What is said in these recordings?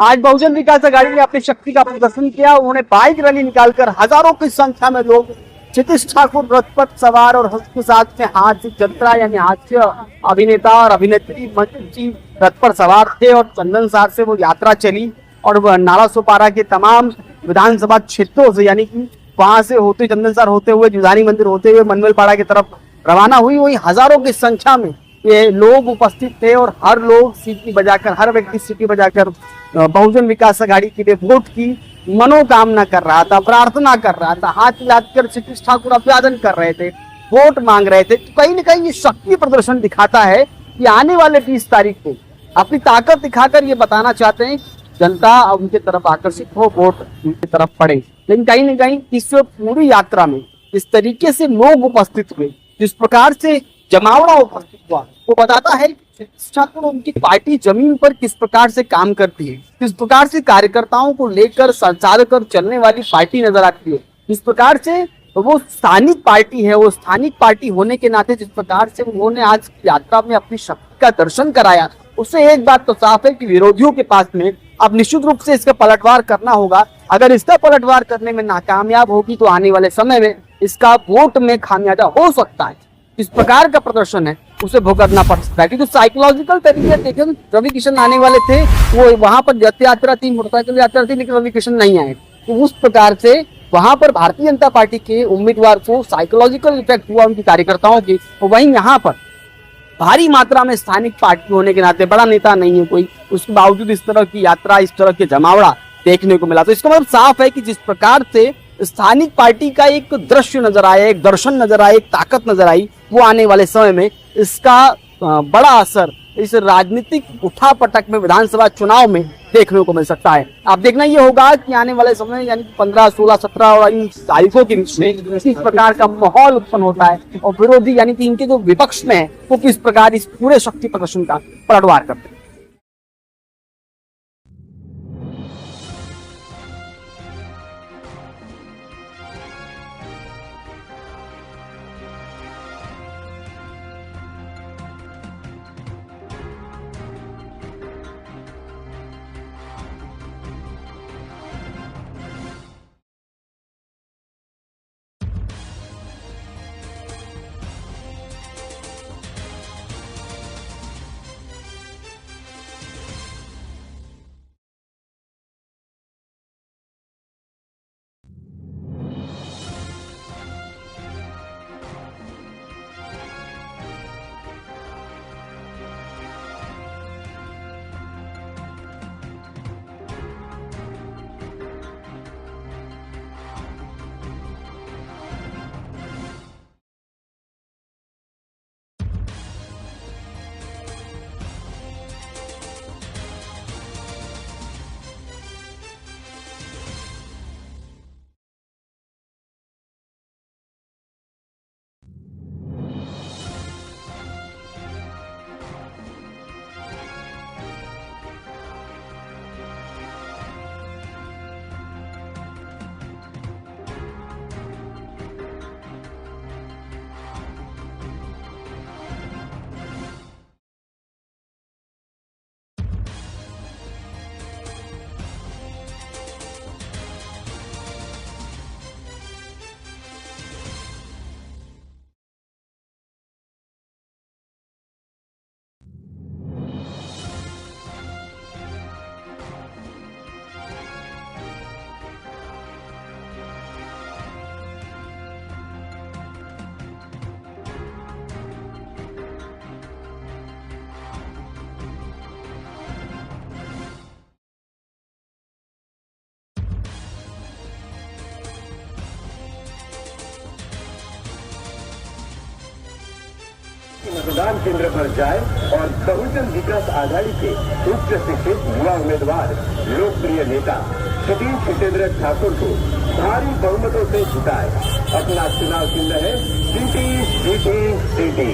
आज बहुजन विकास आघाड़ी ने अपनी शक्ति का प्रदर्शन किया। उन्होंने बाइक रैली निकालकर हजारों की संख्या में लोग क्षितिज ठाकुर रथ पर सवार और हस्त के साथ में हास्य जत्रा यानी हास्य अभिनेता और अभिनेत्री मंची रथ पर सवार थे और चंदन सार से वो यात्रा चली और नाला सोपारा के तमाम विधानसभा क्षेत्रों से यानी कि वहां से होते चंदन सार होते हुए जुदानी मंदिर होते हुए मनवेल पाड़ा की तरफ रवाना हुई। वही हजारों की संख्या में ये लोग उपस्थित थे और हर लोग सीटी बजाकर, हर व्यक्ति सीटी बजाकर बहुजन विकास आघाड़ी के लिए वोट की मनोकामना कर रहा था, प्रार्थना कर रहा था, हाथ हिलाकर क्षितिज ठाकुर अभिवादन कर रहे थे, वोट मांग रहे थे। तो कहीं ना कहीं ये शक्ति प्रदर्शन दिखाता है कि आने वाले 20 तारीख को अपनी ताकत दिखाकर ये बताना चाहते हैं जनता उनके तरफ आकर्षित हो, वोट उनकी तरफ पड़े। लेकिन कहीं ना कहीं इस पूरी यात्रा में इस तरीके से लोग उपस्थित हुए, जिस प्रकार से जमावड़ा उपस्थित हुआ, वो बताता है ठाकुर उनकी पार्टी जमीन पर किस प्रकार से काम करती है, किस प्रकार से कार्यकर्ताओं को लेकर संचार कर चलने वाली पार्टी नजर आती है, जिस प्रकार से वो स्थानिक पार्टी है। वो स्थानिक पार्टी होने के नाते जिस प्रकार से उन्होंने आज यात्रा में अपनी शक्ति का दर्शन कराया, उससे एक बात तो साफ है कि विरोधियों के पास में अब निश्चित रूप से इसका पलटवार करना होगा। अगर इसका पलटवार करने में नाकामयाब होगी तो आने वाले समय में इसका वोट में खामियाजा हो सकता है। इस प्रकार का प्रदर्शन है उसे भुगतना पड़ सकता है, क्योंकि साइकोलॉजिकल तरीके देखें रवि किशन आने वाले थे, वो वहां पर रथ यात्रा थी, मोटरसाइकिल यात्रा थी, लेकिन रवि किशन नहीं आए। तो उस प्रकार से वहां पर भारतीय जनता पार्टी के उम्मीदवार को साइकोलॉजिकल इफेक्ट हुआ उनकी कार्यकर्ताओं की। वहीं यहाँ पर भारी मात्रा में स्थानिक पार्टी होने के नाते बड़ा नेता नहीं है कोई, उसके बावजूद इस तरह की यात्रा, इस तरह के जमावड़ा देखने को मिला। तो इसका मतलब साफ है कि जिस प्रकार से स्थानिक पार्टी का एक दृश्य नजर आया, एक दर्शन नजर आया, एक ताकत नजर आई, वो आने वाले समय में इसका बड़ा असर इस राजनीतिक उठापटक में विधानसभा चुनाव में देखने को मिल सकता है। अब देखना ये होगा कि आने वाले समय यानी 15, 16, 17 और इन तारीखों के बीच में इस प्रकार का माहौल उत्पन्न होता है और विरोधी यानी कि इनके जो विपक्ष में है वो किस प्रकार इस पूरे शक्ति प्रदर्शन का पलटवार करते हैं। मतदान केंद्र पर जाए और बहुजन विकास आघाड़ी के उच्च शिक्षित युवा उम्मीदवार लोकप्रिय नेता क्षितिज क्षितेंद्र ठाकुर को भारी बहुमतों से जिताए। अपना चुनाव चिन्ह है सिटी सिटी सिटी।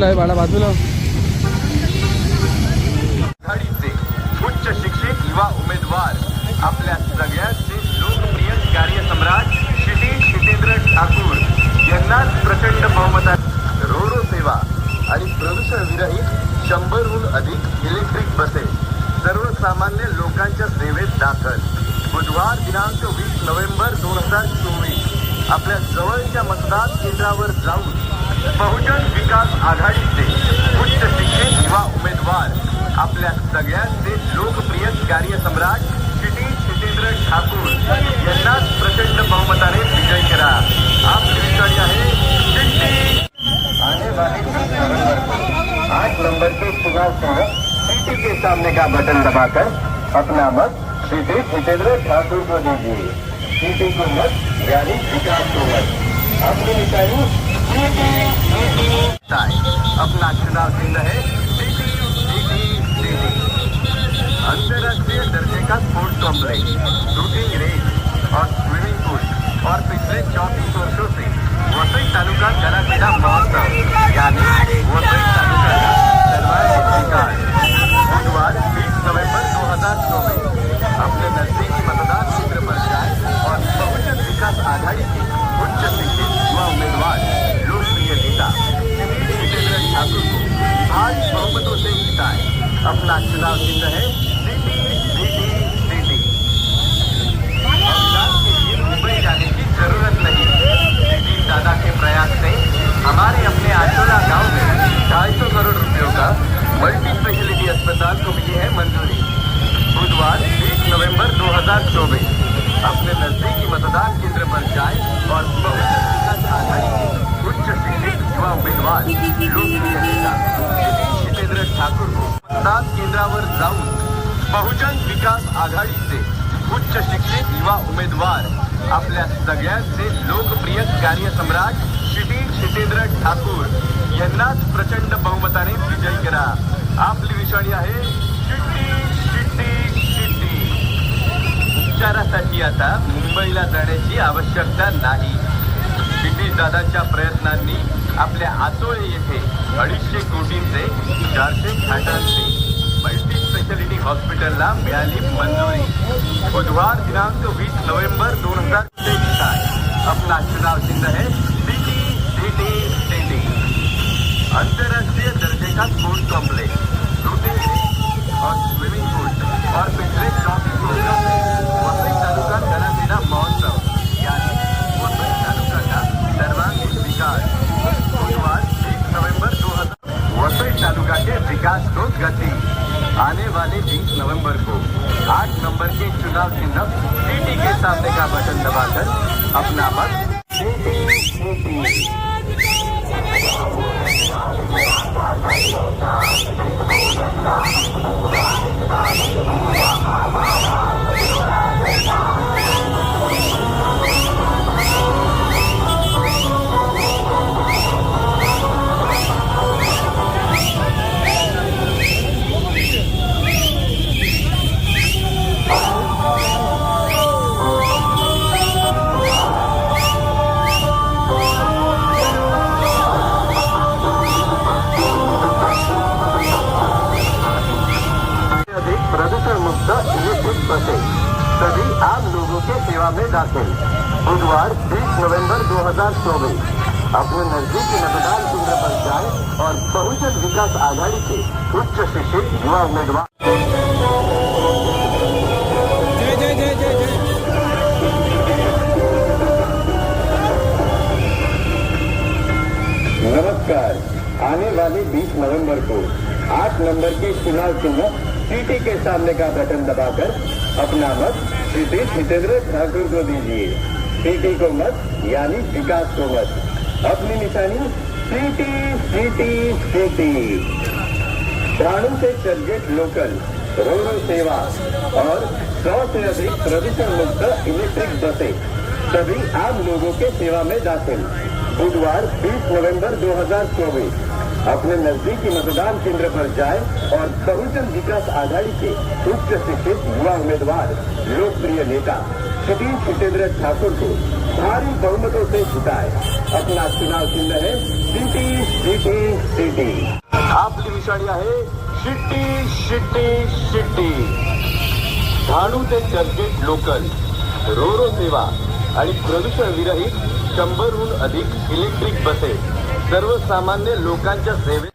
आहे बाळा बाजूला. आघाडीचे उच्च शिक्षित युवा उमेदवार आपल्या सगळ्यांचे लोकप्रिय कार्यसम्राट श्री जितेंद्र ठाकूर यांनाच प्रचंड बहुमतात रोरो सेवा आणि प्रदूषण विरहित 100हून अधिक इलेक्ट्रिक बसेस सर्वसामान्य लोकांच्या सेवेत दाखल. बुधवार दिनांक 20 नोव्हेंबर 2024 आपल्या जवळच्या मतदान केंद्रावर जाऊन बहुजन विकास आघाडीचे उच्च शिक्षित युवा उमेदवार आपल्या सगळ्यांचे लोकप्रिय कार्यसम्राट श्री जितेंद्र ठाकूर यांनाच प्रचंड बहुमताने विजय करा. आपली विचारी आहे आने वाले 8 नंबर के चुनाव को सीटी के सामने का बटन दबाकर अपना मत श्री जितेंद्र ठाकुर को दीजिए. सीटी को मत यानी विकास को मत. अपनी निशानी अपना चुनाव चिन्ह है सीटी. अंतर्राष्ट्रीय दर्जे का स्पोर्ट्स कॉम्प्लेक्स, शूटिंग रेंज और स्विमिंग पूल और पिछले 34 वर्षों से वसई तालुका जला क्रीड़ा महोत्सव यानी वसई तालुका का सर्वांगीण विकास. बुधवार 20 नवंबर 2024 अपने नजदीकी मतदान केंद्र पर जाए और बहुजन विकास आघाड़ी के उच्च शिक्षित युवा उम्मीदवार लोकप्रिय नेता श्री जितेंद्र ठाकुर को भारी बहुमतों से जिताए. अपना चुनाव चिन्ह है सिटी. मुंबई जाने की जरूरत नहीं. सिटी दादा के प्रयास से हमारे अपने आचोला गांव में 250 करोड़ रुपयों का मल्टी स्पेशलिटी अस्पताल को मिली है मंजूरी. बुधवार 20 नवंबर 2024 अपने नजदीकी मतदान केंद्र पर जाए और बहुजन विकास आघाड़ी के उच्च शिक्षित युवा उम्मीदवार लोकप्रिय नेता श्री जितेंद्र ठाकुर को मतदान केंद्रावर जाऊन बहुजन विकास आघाडीचे उच्च शिक्षित युवा उमेदवार आपल्या सगळ्यांचे लोकप्रिय कार्यसम्राट श्री जितेंद्र ठाकूर यांनाच प्रचंड बहुमताने विजयी करा. आपली विचारी आहे शिट्टी. उपचारासाठी आता मुंबईला जाण्याची आवश्यकता नाही. शिटी दादांच्या प्रयत्नांनी आपल्या आचोळे येथे 250 कोटींचे 400 खाटांचे मल्टी स्पेशलिटी हॉस्पिटलला मिळाली मंजुरी. बुधवार दिनांक 20 नवंबर 2023 अपना चुनाव चिन्ह है सिटी. अंतर्राष्ट्रीय दर्जे का स्पोर्ट्स कॉम्प्लेक्स, शूटिंग रेंज और स्विमिंग पूल और पिछले 34 वर्षों से वसई तालुका जला क्रीड़ा महोत्सव यानी वसई तालुका का सर्वांगीण विकास. बुधवार 20 नवंबर 2000 वसई तालुका के विकास को गति. आने वाले 20 नवंबर को 8 नंबर के चुनाव चिन्ह सीटी के सामने का बटन दबाकर अपना मत प्रदूषण मुक्त इलेक्ट्रिक बसें सभी आम लोगों के सेवा में दाखिल. बुधवार 20 नवंबर 2024 अपने नजदीकी मतदान केंद्र पर जाए और बहुजन विकास आघाड़ी के उच्च शिक्षित युवा उम्मीदवार नमस्कार. आने वाले 20 नवंबर को 8 नंबर के चुनाव चिन्ह सीटी के सामने का बटन दबाकर अपना मत श्री जितेंद्र ठाकुर को दीजिए. सीटी को मत यानी विकास को मत. अपनी निशानी सीटी. प्राणों से चर्चित लोकल रोरो सेवा और 100 से अधिक प्रदूषण मुक्त इलेक्ट्रिक बसें सभी आम लोगों के सेवा में दाखिल. बुधवार 20 नवंबर 2024 अपने नजदीकी मतदान केंद्र पर जाए और बहुजन विकास आघाड़ी के उच्च शिक्षित युवा उम्मीदवार लोकप्रिय नेता श्री जितेंद्र ठाकुर को भारी बहुमतों से जिताए. अपना चुनाव चिन्ह है सिटी. City city. आपली विषाणी आहे शिट्टी शिट्टी शिट्टी. ठाणू ते चर्चगेट लोकल, रोरो सेवा आणि प्रदूषण विरहित 100हून अधिक इलेक्ट्रिक बसेस सर्वसामान्य लोकांच्या सेवेत.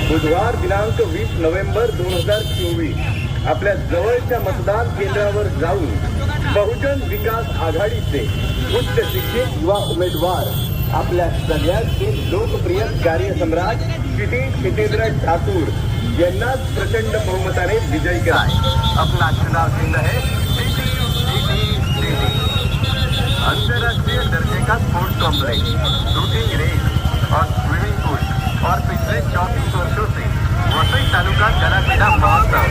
बुधवार दिनांक 20 नोव्हेंबर 2024 आपल्या जवळच्या मतदान केंद्रावर जाऊन बहुजन विकास आघाडीचे उच्च शिक्षित युवा उमेदवार आपल्या सगळ्यांचे लोकप्रिय कार्यसम्राट क्षितिज क्षितेंद्र ठाकूर यांनाच प्रचंड बहुमताने विजयी करा. अपना चुनाव चिन्ह है सिटी सिटी सिटी. अंतर्राष्ट्रीय दर्जे का स्पोर्ट्स कॉम्प्लेक्स, शूटिंग रेंज और स्विमिंग पूल और पिछले 34 वर्षों से वसई तालुका कला क्रीडा महोत्सव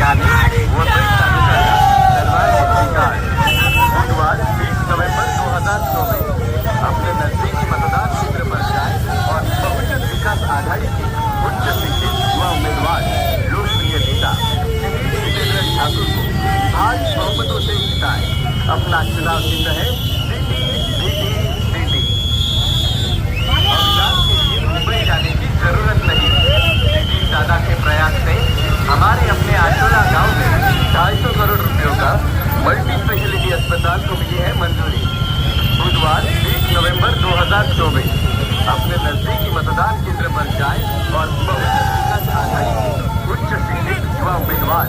यानी वसई तालुका का सर्वाधिक विकास. बुधवार 20 नवंबर 2024 अपने नजदीकी मतदान केंद्र पर जाए और बहुजन विकास आघाड़ी के उच्च शिक्षित युवा उम्मीदवार लोकप्रिय नेता क्षितिज क्षितेंद्र ठाकुर को भारी बहुमतों से जिताए. अपना चुनाव चिन्ह है सिटी सिटी सिटी. अभियान के लिए मुंबई जाने की जरूरत नहीं. क्षितिज दादा के प्रयास से हमारे अपने आचोला गांव में 250 करोड़ रुपयों का मल्टी स्पेशलिटी अस्पताल को मिली है मंजूरी. बुधवार 20 नवंबर 2024 अपने नजदीकी मतदान केंद्र पर जाए और बहुजन विकास आघाड़ी के उच्च शिक्षित युवा उम्मीदवार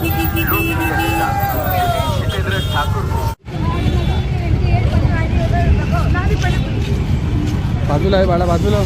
लोकप्रिय नेता क्षितिज क्षितेंद्र ठाकुर को. बाजूला आहे बाळा, बाजूला.